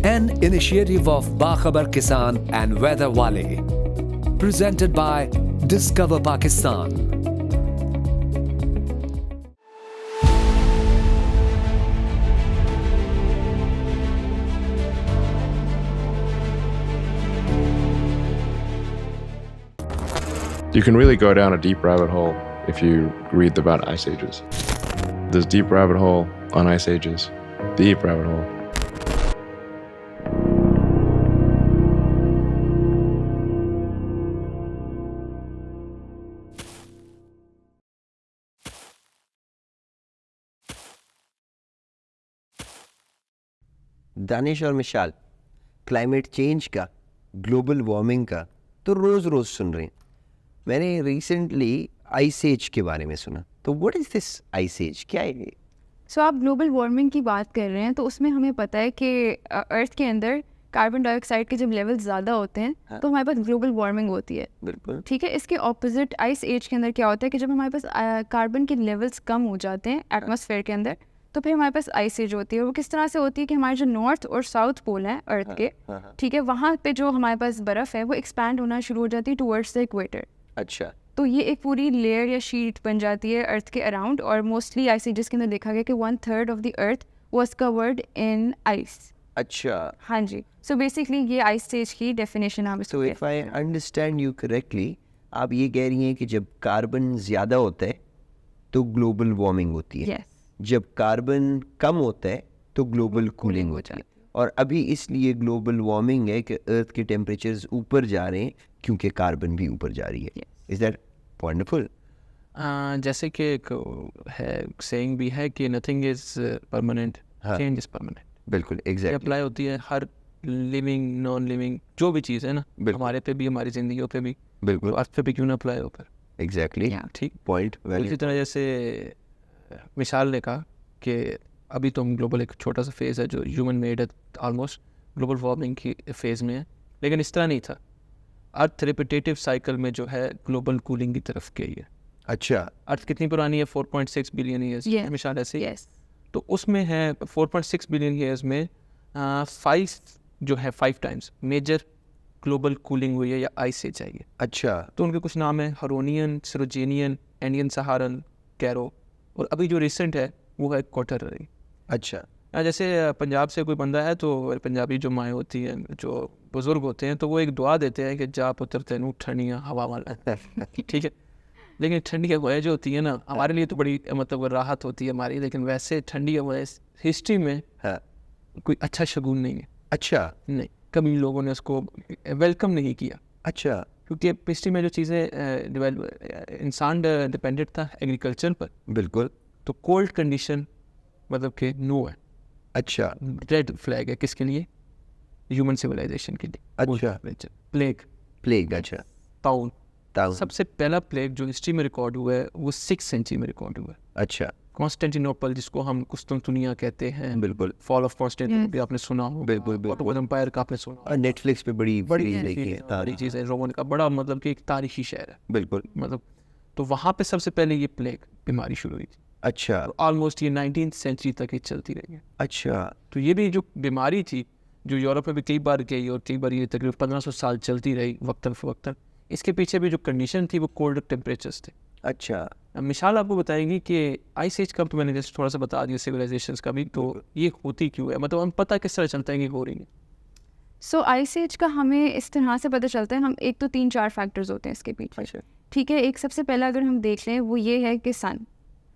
an initiative of Bakhabar Kisan and Weather Wale. Presented by Discover Pakistan. You can really go down a deep rabbit hole if you read about ice ages. There's deep rabbit hole on ice ages. Deep rabbit hole. Danish और मिशाल, climate change का, global warming का तो रोज़ रोज़ सुन रहे हैं। मैंने recently ice as के बारे में सुना, तो what is this ice age, क्या है ये? सो आप ग्लोबल वार्मिंग की बात कर रहे हैं, तो उसमें हमें पता है कि अर्थ के अंदर कार्बन डाइऑक्साइड के जब लेवल ज़्यादा होते हैं तो हमारे पास ग्लोबल वार्मिंग होती है। बिल्कुल ठीक है। इसके ऑपोजिट आइस एज के अंदर क्या होता है कि जब हमारे पास कार्बन के लेवल्स कम हो जाते हैं एटमॉस्फेयर के अंदर, तो फिर हमारे पास आइस एज होती है। वो किस तरह से होती है कि हमारे जो नॉर्थ और साउथ पोल हैं अर्थ के, ठीक है, वहाँ पे जो हमारे पास बर्फ़ है वो एक्सपैंड होना शुरू हो जाती है टूवर्ड्स द इक्वेटर। अच्छा, तो ये एक पूरी लेयर या शीट बन जाती है अर्थ के अराउंड, और मोस्टली आइस एजेस के अंदर देखा गया कि 1/3 of the earth was covered in ice. अच्छा। हाँ जी। सो बेसिकली ये आइस स्टेज की डेफिनेशन आप तो if I understand you correctly, आप ये कह रही हैं कि जब कार्बन ज़्यादा होता है तो ग्लोबल वार्मिंग होती है, यस, जब कार्बन कम होता है तो ग्लोबल कूलिंग होती है। और अभी इसलिए ग्लोबल वार्मिंग है कि अर्थ के टेम्परेचर्स ऊपर जा रहे हैं क्योंकि कार्बन भी ऊपर जा रही है। Is that wonderful? जैसे कि एक है सेइंग भी है कि nothing is permanent, change is permanent. बिल्कुल, एग्जैक्टली अप्लाई होती है हर लिविंग नॉन लिविंग जो भी चीज़ है ना, हमारे पे भी, हमारी ज़िंदगियों पे भी, बिल्कुल, तो अर्थ पे भी क्यों ना अप्लाई हो फिर। एग्जैक्टली, ठीक। पॉइंट इसी वैलिड। तरह जैसे मिसाल ने कहा कि अभी तो हम ग्लोबल एक छोटा सा फेज़ है जो ह्यूमन मेड है, ऑलमोस्ट ग्लोबल वार्मिंग की फेज़ में है, लेकिन इस तरह नहीं था। अर्थ रिपीटेटिव साइकिल में जो है ग्लोबल कूलिंग की तरफ गई है। अच्छा, अर्थ कितनी पुरानी है? 4.6 बिलियन ईयर्स। Yes. मिसाल ऐसे ही। यस। तो उसमें है 4.6 बिलियन ईयर्स में 5 टाइम्स मेजर ग्लोबल कूलिंग हुई है या आइस एज आई है। अच्छा, तो उनके कुछ नाम है, हरोनियन, सिरोजेनियन, एंडियन सहारन, कैरो, और अभी जो रिसेंट है वो है क्वार्टररी। अच्छा, जैसे पंजाब से कोई बंदा है तो पंजाबी जो माएँ होती हैं, जो बुज़ुर्ग होते हैं, तो वो एक दुआ देते हैं कि जा पुत्र तेनू ठंडियाँ हवा वाला। ठीक है। लेकिन ठंडी हवाएं जो होती है ना, हमारे लिए तो बड़ी मतलब राहत होती है हमारी, लेकिन वैसे ठंडी हवाएं हिस्ट्री में हाँ, कोई अच्छा शगुन नहीं है। अच्छा, नहीं, कभी लोगों ने उसको वेलकम नहीं किया, अच्छा, क्योंकि हिस्ट्री में जो चीज़ें इंसान डिपेंडेंट था एग्रीकल्चर पर, बिल्कुल, तो कोल्ड कंडीशन मतलब कि नो है। अच्छा, रेड फ्लैग है किसके लिए? ह्यूमन सिविलाइजेशन के लिए। अच्छा, प्लेग, प्लेग, अच्छा, ताउन, ताउन, सबसे पहला प्लेग जो हिस्ट्री में रिकॉर्ड हुआ है वो 6th सेंचुरी में रिकॉर्ड हुआ है। अच्छा, कॉन्स्टेंटिनोपल, जिसको हम कुस्तुनतुनिया कहते हैं, बिल्कुल, फॉल ऑफ कॉन्स्टेंटिनोपल भी आपने सुना हो, बिल्कुल, बिल्कुल। ऑटोमन एम्पायर का आपने सुना और नेटफ्लिक्स पे बड़ी सीरीज देखी है, बड़ी चीज़ है, रोमन का बड़ा मतलब कि एक तारीखी शहर है, बिल्कुल, मतलब तो वहाँ पे सबसे पहले ये प्लेग बीमारी शुरू हुई थी। अच्छा, ऑलमोस्ट ये 19th सेंचुरी तक ये चलती रही है। अच्छा, तो ये भी जो बीमारी थी जो यूरोप में भी कई बार गई और कई बार ये तकरीबन 1500 साल चलती रही वक्तन फ़वक्तन, इसके पीछे भी जो कंडीशन थी वो कोल्ड टेम्परेचर्स थे। अच्छा, अब मिसाल आपको बताएंगी कि आइस एज कब, तो मैंने जैसे थोड़ा सा बता दिया सिविलाइजेशंस का भी, तो ये होती क्यों है, मतलब हम पता किस तरह चलता है कि हो रही है। सो आइस एज का हमें इस तरह से पता चलता है, हम एक तो 3-4 फैक्टर्स होते हैं इसके पीछे। अच्छा, ठीक है। एक सबसे पहला अगर हम देख लें वो ये है कि सन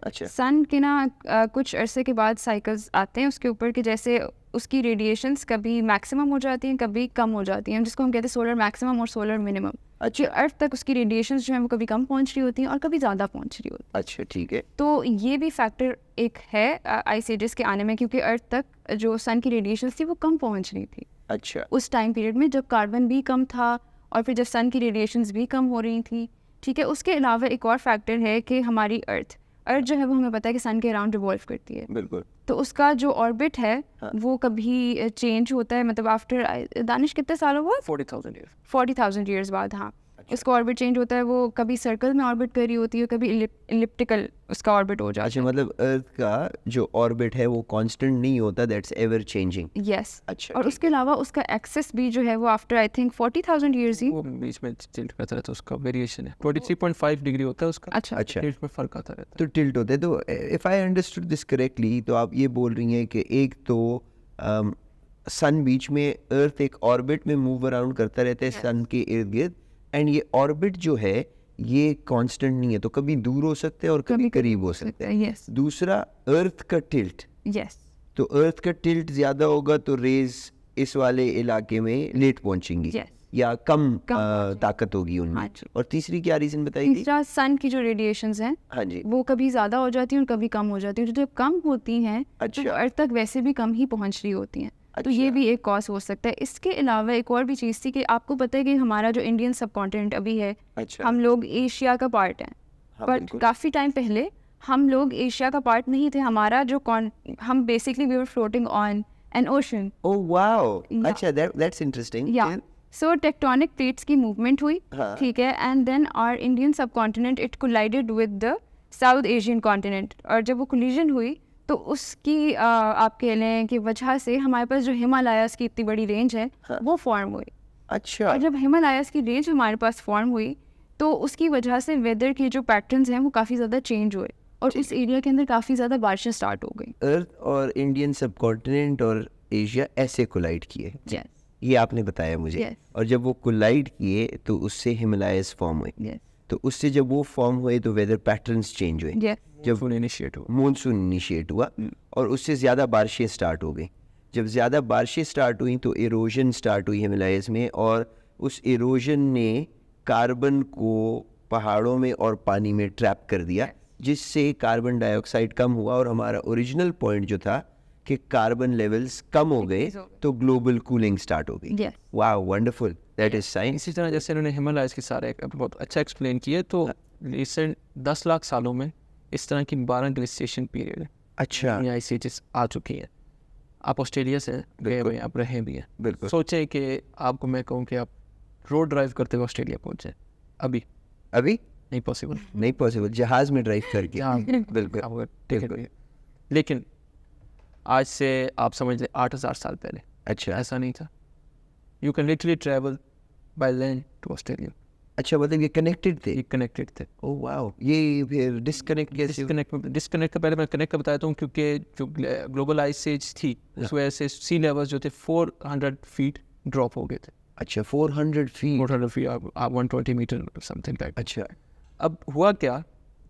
अच्छा, सन के ना कुछ अरसे के बाद साइकिल्स आते हैं उसके ऊपर, कि जैसे उसकी रेडिएशंस कभी मैक्सिमम हो जाती हैं, कभी कम हो जाती हैं, जिसको हम कहते हैं सोलर मैक्सिमम और सोलर मिनिमम। अच्छा, अर्थ तक उसकी रेडिएशंस जो है वो कभी कम पहुंच रही होती हैं और कभी ज़्यादा पहुंच रही होती हैं। अच्छा, ठीक है, तो ये भी फैक्टर एक है आइस एजेस के आने में, क्योंकि अर्थ तक जो सन की रेडिएशंस थी वो कम पहुंच रही थी अच्छा, उस टाइम पीरियड में, जब कार्बन भी कम था और फिर जब सन की रेडिएशंस भी कम हो रही थी। ठीक है। उसके अलावा एक और फैक्टर है कि हमारी अर्थ जो है वो हमें पता है कि सन के अराउंड रिवॉल्व करती है, बिल्कुल, तो उसका जो ऑर्बिट है हाँ। वो कभी चेंज होता है, मतलब आफ्टर दानिश कितने सालों बाद? 40,000 ईयर। 40,000 ईयर्स बाद। हाँ। उसका ऑर्बिट चेंज होता है, वो कभी सर्कल में ऑर्बिट कर रही होती है, कभी इलिप्टिकल उसका ऑर्बिट हो जाता अच्छा, मतलब अर्थ का जो ऑर्बिट है वो कांस्टेंट नहीं होता, दैट्स एवर चेंजिंग। है। यस। अच्छा, और उसके अलावा उसका एक्सेस भी जो है वो after I think 40,000 years he. वो बीच में टिल्ट करता रहता है, उसका वेरिएशन है 23.5 डिग्री होता है उसका। अच्छा। अच्छा, टिल्ट में फर्क आता रहता तो टिल्ट होते हैं। तो if I understood this correctly, तो आप ये बोल रही हैं कि एक तो सन बीच में अर्थ एक ऑर्बिट में मूव अराउंड करता रहता है सन के इर्द गिर्द, एंड ये ऑर्बिट जो है ये कांस्टेंट नहीं है, तो कभी दूर हो सकते हैं और कभी करीब हो सकते हैं। यस। दूसरा, अर्थ का टिल्ट, यस। तो अर्थ का टिल्ट ज़्यादा होगा तो रेज इस वाले इलाके में लेट पहुंचेंगी Yes. या कम पहुंचेंगी। ताकत होगी उनमें। हाँ जी। और तीसरी क्या रीज़न बताई थी? तीसरा, सन की जो रेडिएशंस हैं हाँ जी। वो कभी ज़्यादा हो जाती हैं और कभी कम हो जाती हैं। जो कम होती हैं तो अच्छा। वो अर्थ तक वैसे भी कम ही पहुंच रही होती हैं। तो ये अच्छा। भी एक कॉज हो सकता है। इसके अलावा एक और भी चीज़ थी कि आपको पता है कि हमारा जो इंडियन सब कॉन्टिनेंट अभी है, अच्छा। हम लोग एशिया का पार्ट हैं, हाँ, बट बिल्कुल। काफ़ी टाइम पहले हम लोग एशिया का पार्ट नहीं थे। हमारा जो हम basically we were floating on an ocean. Oh wow, Yeah. अच्छा, दैट्स इंटरेस्टिंग। या सो टेक्टोनिक प्लेट्स की मूवमेंट हुई, हाँ। ठीक है, and then our Indian subcontinent it collided with the south Asian continent. और जब वो कोलिजन हुई तो उसकी आप कह लें कि वजह से हमारे पास जो हिमालयास की इतनी बड़ी रेंज है वो फॉर्म हुई। अच्छा, और जब हिमालयास की रेंज हमारे पास फॉर्म हुई तो उसकी वजह से वेदर के जो पैटर्न्स हैं वो काफ़ी ज़्यादा चेंज हुए और उस एरिया के अंदर काफ़ी ज़्यादा बारिशें स्टार्ट हो गई। अर्थ और इंडियन सब कॉन्टिनेंट और एशिया ऐसे कोलाइड किए, यस। ये आपने बताया मुझे। Yes. और जब वो कोलाइड किए तो उससे हिमालयस फॉर्म हुए, यस। तो उससे जब वो फॉर्म हुए तो वेदर पैटर्न्स चेंज हुए, यस। जब इनिशिएट हुआ। मॉनसून इनिशिएट हुआ और उससे ज़्यादा बारिशें स्टार्ट हो गई। जब ज़्यादा बारिशें स्टार्ट हुई तो इरोजन स्टार्ट हुई हिमालयस में, और उस इरोजन ने कार्बन को पहाड़ों में और पानी में ट्रैप कर दिया, जिससे कार्बन डाइऑक्साइड कम हुआ और हमारा ओरिजिनल पॉइंट जो था कि कार्बन लेवल्स कम हो गए Decrease हो गए। तो ग्लोबल कूलिंग स्टार्ट हो गई। Yes. Wow, wonderful, that is science. इसी तरह जैसे इन्होंने हिमालयस के सारे बहुत अच्छा एक्सप्लेन किए, तो रिसेंट 10 लाख सालों में इस तरह की 12 ग्लेशिएशन पीरियड है, अच्छा, या आइस एजेस आ चुकी हैं। आप ऑस्ट्रेलिया से गए हुए हैं, आप रहे भी हैं। बिल्कुल। सोचें कि आपको मैं कहूँ कि आप रोड ड्राइव करते हुए ऑस्ट्रेलिया पहुँचे, अभी अभी नहीं पॉसिबल। नहीं पॉसिबल, जहाज में ड्राइव करके। बिल्कुल। आपको टिकट भी है। लेकिन आज से आप समझ लें 8,000 साल पहले अच्छा, ऐसा नहीं था। You can literally travel by land to Australia. अच्छा, मतलब ये कनेक्टेड थे। ये कनेक्टेड थे। ओह वाओ, ये फिर डिस्कनेक्ट कैसे हुआ? डिस्कनेक्ट का पहले मैं कनेक्ट का बताता हूँ, क्योंकि जो ग्लोबल आइस एज थी उस वजह से सी लेवल्स जो थे 400 फीट ड्रॉप हो गए थे। अच्छा, 400 feet. 400 feet 120 meter something like. अच्छा, अब हुआ क्या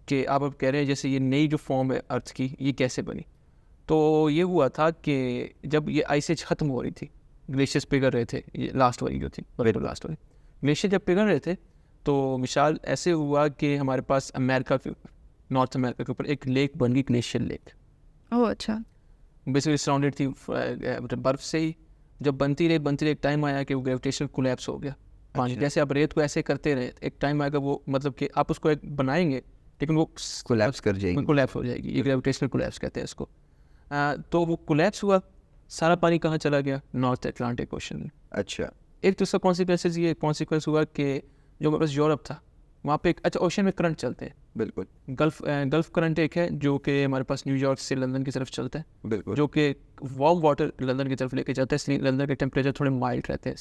कि आप अब कह रहे हैं जैसे ये नई जो फॉर्म है अर्थ की ये कैसे बनी, तो ये हुआ था कि जब ये आइस एज ख़त्म हो रही थी, ग्लेशियर्स पिघल रहे थे, ये लास्ट वाली जो थी, लास्ट वाली ग्लेशियर जब पिघल रहे थे तो मिसाल ऐसे हुआ कि हमारे पास अमेरिका के ऊपर, नॉर्थ अमेरिका के ऊपर एक लेक बन गई, ग्लेशियर लेक। ओह अच्छा। बेसिकली सराउंडेड थी बर्फ़ से ही। जब बनती रही एक टाइम आया कि वो ग्रेविटेशनल कोलैप्स हो गया पानी। जैसे आप रेत को ऐसे करते रहे, एक टाइम आएगा वो मतलब कि आप उसको एक बनाएंगे लेकिन वो कोलैप्स कर जाएगी। कोलैप्स हो जाएगी। ये ग्रेविटेशनल कोलैप्स कहते हैं इसको। तो वो कोलैप्स हुआ, सारा पानी कहाँ चला गया? नॉर्थ अटलांटिक ओशन में। अच्छा, एक तो इसका कॉन्सिक्वेंसेज ये कॉन्सिक्वेंस हुआ कि जो हमारे पास यूरोप था वहाँ पे एक अच्छा ओशन में करंट चलते हैं। बिल्कुल गल्फ करंट एक है जो कि हमारे पास न्यूयॉर्क से लंदन की तरफ चलता है, बिल्कुल, जो कि वार्म वाटर लंदन की तरफ लेके जाता है, इसलिए लंदन के टेम्परेचर थोड़े माइल्ड रहते हैं।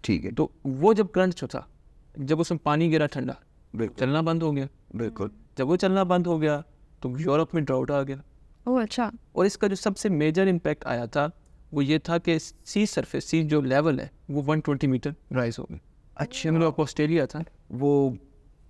ठीक है, तो वो जब करंट जो था, जब उसमें पानी गिरा ठंडा, बिल्कुल, चलना बंद हो गया। बिल्कुल, जब वो चलना बंद हो गया तो यूरोप में ड्राउट आ गया। ओह अच्छा। और इसका जो सबसे मेजर इम्पैक्ट आया था वो ये था कि सी सरफेस, सी जो लेवल है वो 120 मीटर राइज हो गया। अच्छा, मतलब ऑस्ट्रेलिया था वो,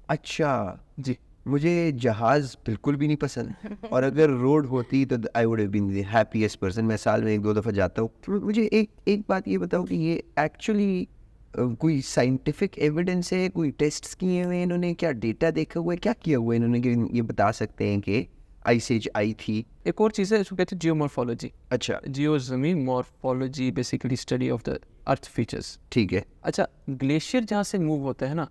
अच्छा, जी। मुझे जहाज़ बिल्कुल भी नहीं पसंद और अगर रोड होती तो I would have been the happiest person. मैं साल में 1-2 दफ़ा जाता हूँ। तो मुझे एक बात ये बताओ कि ये एक्चुअली कोई साइंटिफिक एविडेंस है, कोई टेस्ट्स किए हुए हैं इन्होंने, क्या डेटा देखा हुआ है, क्या किया हुआ है इन्होंने कि ये बता सकते हैं कि आइस एज आई थी? एक और चीज़ है इसको कहते हैं जियोमॉर्फोलॉजी। अच्छा, जियो ज़मीन, morphology basically study of the earth features. ठीक है, अच्छा, ग्लेशियर जहाँ से मूव होता है ना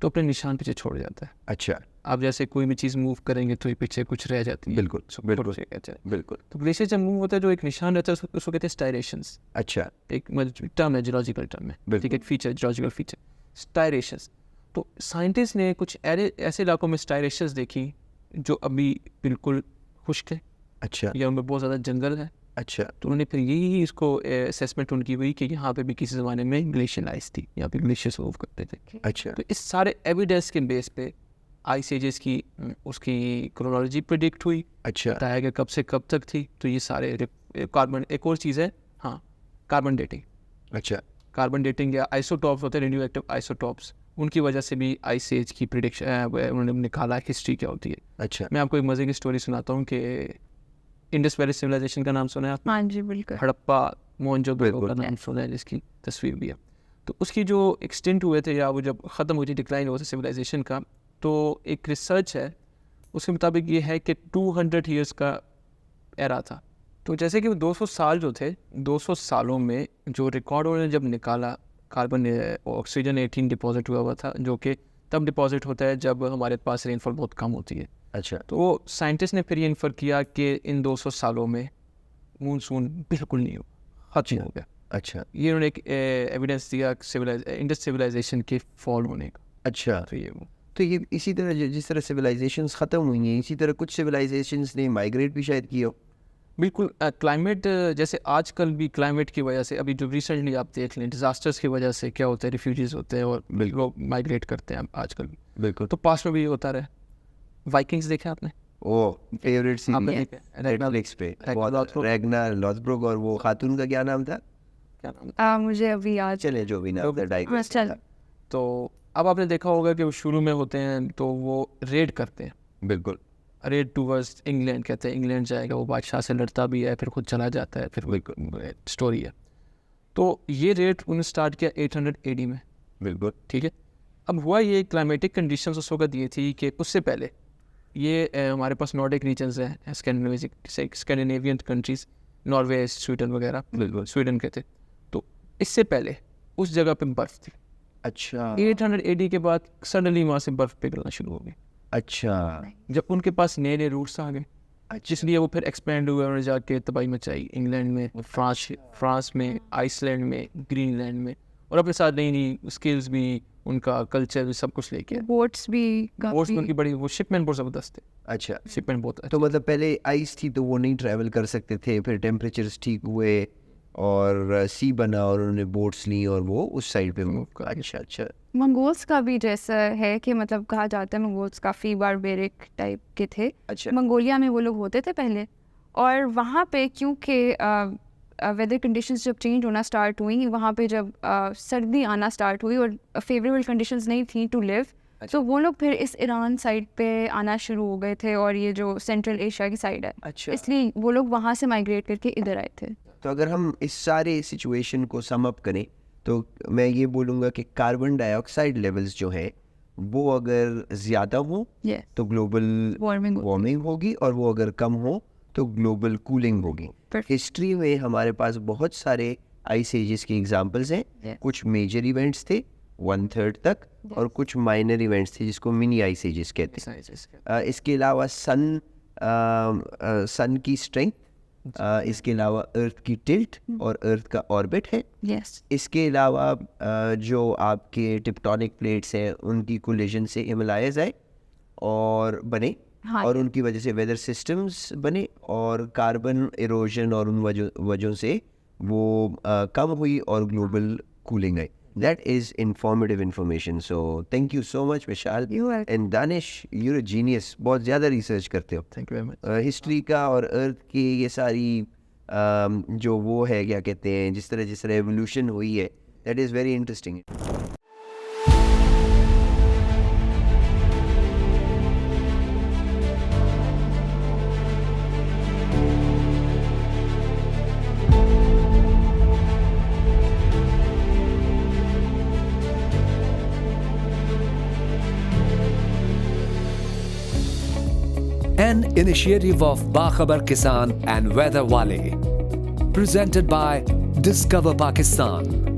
तो अपने निशान पीछे छोड़ जाता है। अच्छा, आप जैसे कोई भी चीज़ मूव करेंगे तो ये पीछे कुछ रह जाती है। बिल्कुल, बिल्कुल, कहते हैं। बिल्कुल, तो ग्लेशियर जब मूव होता है जो एक निशान रहता है उसको कहते हैं स्टायरेशंस। अच्छा, एक टर्म है, जियोलॉजिकल टर्म है, बिल्कुल। ठीक है, एक फीचर, जियोलॉजिकल फीचर, स्टायरेशंस। तो साइंटिस्ट ने कुछ ऐसे इलाकों में स्टाइरेशंस देखी जो अभी बिल्कुल खुश्क है अच्छा या उनमें बहुत ज़्यादा जंगल है। अच्छा तो उन्होंने फिर यही इसको असेसमेंट उनकी हुई कि यहाँ पे भी किसी ज़माने में ग्लेशियर आइस थी, यहाँ पे ग्लेशियर्स मूव करते थे। अच्छा तो इस सारे एविडेंस के बेस पे आइस एजेस की उसकी क्रोनोलॉजी प्रिडिक्ट हुई, अच्छा बताया गया कब से कब तक थी। तो ये सारे कार्बन, एक और चीज़ है हाँ, कार्बन डेटिंग। अच्छा कार्बन डेटिंग या आइसोटॉप्स होते हैं, रेडियो एक्टिव आइसोटॉप्स, उनकी वजह से भी आइस एज की प्रिडिक्शन उन्होंने निकाला हिस्ट्री क्या होती है। अच्छा मैं आपको एक मज़े की स्टोरी सुनाता हूँ कि इंडस वैली सिविलाइजेशन का नाम सुना है आपने? हाँ जी बिल्कुल। हड़प्पा मोहनजोदड़ो का बिल्कुल। नाम सुना है, जिसकी तस्वीर भी है। तो उसकी जो एक्सटेंट हुए थे या वो जब ख़त्म हुई थी, डिक्लाइन हुआ था सिविलाइजेशन का, तो एक रिसर्च है उसके मुताबिक ये है कि 200 ईयर्स का एरा था। तो जैसे कि वो 200 साल जो थे, 200 सालों में जो रिकॉर्ड उन्होंने जब निकाला, कार्बन ऑक्सीजन 18 डिपॉजिट हुआ था, जो कि तब डिपॉजिट होता है जब हमारे पास रेनफॉल बहुत कम होती है। अच्छा तो वो साइंटिस्ट ने फिर ये इन्फर किया कि इन 200 सालों में मूनसून बिल्कुल नहीं हुआ, खत्म हो गया। अच्छा ये उन्होंने एक एविडेंस दिया इंडस सिविलाइजेशन के फॉल होने का। अच्छा तो ये वो तो ये इसी तरह जिस तरह सिविलाइजेशंस ख़त्म हुई हैं, इसी तरह कुछ सिविलाइजेशंस ने माइग्रेट भी शायद किया हो। बिल्कुल क्लाइमेट, जैसे आजकल भी क्लाइमेट की वजह से, अभी जो रिसेंटली आप देख लें डिजास्टर्स की वजह से क्या होता है, रिफ्यूजीज होते हैं और लोग माइग्रेट करते हैं आजकल भी। बिल्कुल तो पास्ट में भी ये होता रहा। वाइकिंग्स देखे आपने? ओ फेवरेट आपने सीरीज देखा? नेटफ्लिक्स पे बहुत Lothbrok। रैग्नार लॉथब्रुक, और वो खातून का क्या नाम था? क्या नाम? मुझे अभी याद चले जो भी नाम था, हाँ, डाइग्रेस चल। तो अब आपने देखा होगा कि वो शुरू में होते हैं तो वो रेड करते हैं, बिल्कुल रेड टूवर्ड्स इंग्लैंड, कहते हैं इंग्लैंड जाएगा, वो बादशाह से लड़ता भी है, फिर खुद चला जाता है, फिर स्टोरी है। तो ये रेड उन्होंने स्टार्ट किया 800 AD में, बिल्कुल ठीक है। अब हुआ ये क्लाइमेटिक कंडीशंस उस वक्त ये थी कि उससे पहले ये हमारे पास नॉर्डिक रीजन्स हैं, स्कैंडिनेवियन कंट्रीज, नॉर्वे, स्वीडन वगैरह, बिल्कुल। स्वीडन के थे। तो इससे पहले उस जगह पे बर्फ़ थी। अच्छा 800 AD के बाद सडनली वहाँ से बर्फ़ पिघलना शुरू हो गई, अच्छा जब उनके पास नए नए रूट्स आ गए, जिसलिए वो फिर एक्सपेंड हुए, उन्होंने जाके तबाही मचाई इंग्लैंड में, फ्रांस में, आइसलैंड में, ग्रीनलैंड में, और अपने साथ नई नई स्किल्स भी, उनका कल्चर भी, सब कुछ लेके आए। बोट्स भी बोट्स उनकी बड़ी, वो शिपमेंट बहुत ज़बरदस्त है, अच्छा शिपमेंट बहुत तो मतलब पहले आइस थी तो वो नहीं ट्रैवल कर सकते थे, फिर टेम्परेचर्स ठीक हुए और सी बना और उन्होंने बोट्स ली और वो उस साइड पे मूव कर। अच्छा अच्छा मंगोल्स का भी जैसा है कि मतलब कहा जाता है मंगोल्स काफ़ी बारबेरिक टाइप के थे। अच्छा मंगोलिया में वो लोग होते थे पहले, और वहाँ पे क्योंकि वेदर कंडीशंस जब चेंज होना स्टार्ट हुई, वहाँ पे जब सर्दी आना स्टार्ट हुई और फेवरेबल कंडीशंस नहीं थी टू लिव, तो वो लोग फिर इस ईरान साइड पे आना शुरू हो गए थे, और ये जो सेंट्रल एशिया की साइड है, अच्छा इसलिए वो लोग वहाँ से माइग्रेट करके इधर आए थे। तो अगर हम इस सारे सिचुएशन को सम अप करें तो मैं ये बोलूँगा कि कार्बन डाइऑक्साइड लेवल्स जो है वो अगर ज़्यादा हो Yes. तो ग्लोबल वार्मिंग होगी, और वो अगर कम हो तो ग्लोबल कूलिंग होगी। Perfect. हिस्ट्री में हमारे पास बहुत सारे आइस एजेस के एग्जांपल्स हैं। Yes. कुछ मेजर इवेंट्स थे 1/3 तक, और कुछ माइनर इवेंट्स थे जिसको मिनी आइस एजेस कहते हैं। इसके अलावा सन की स्ट्रेंथ, इसके अलावा अर्थ की टिल्ट और अर्थ का ऑर्बिट है। यस इसके अलावा जो आपके टिप्टोनिक प्लेट्स हैं उनकी कोलिजन से हिमालयस आए और बने, हाँ। और उनकी वजह से वेदर सिस्टम्स बने, और कार्बन इरोजन और उन वजहों से वो कम हुई और global cooling I. That is informative information. So thank you so much, Vishal. You're welcome. And Danish, you're a genius. बहुत ज़्यादा रिसर्च करते हो thank you very much. History का और अर्थ की, ये सारी जो वो है क्या कहते हैं, जिस तरह एवोल्यूशन हुई है, that is very interesting. An initiative of Bakhabar Kisan and Weather Wale. Presented by Discover Pakistan.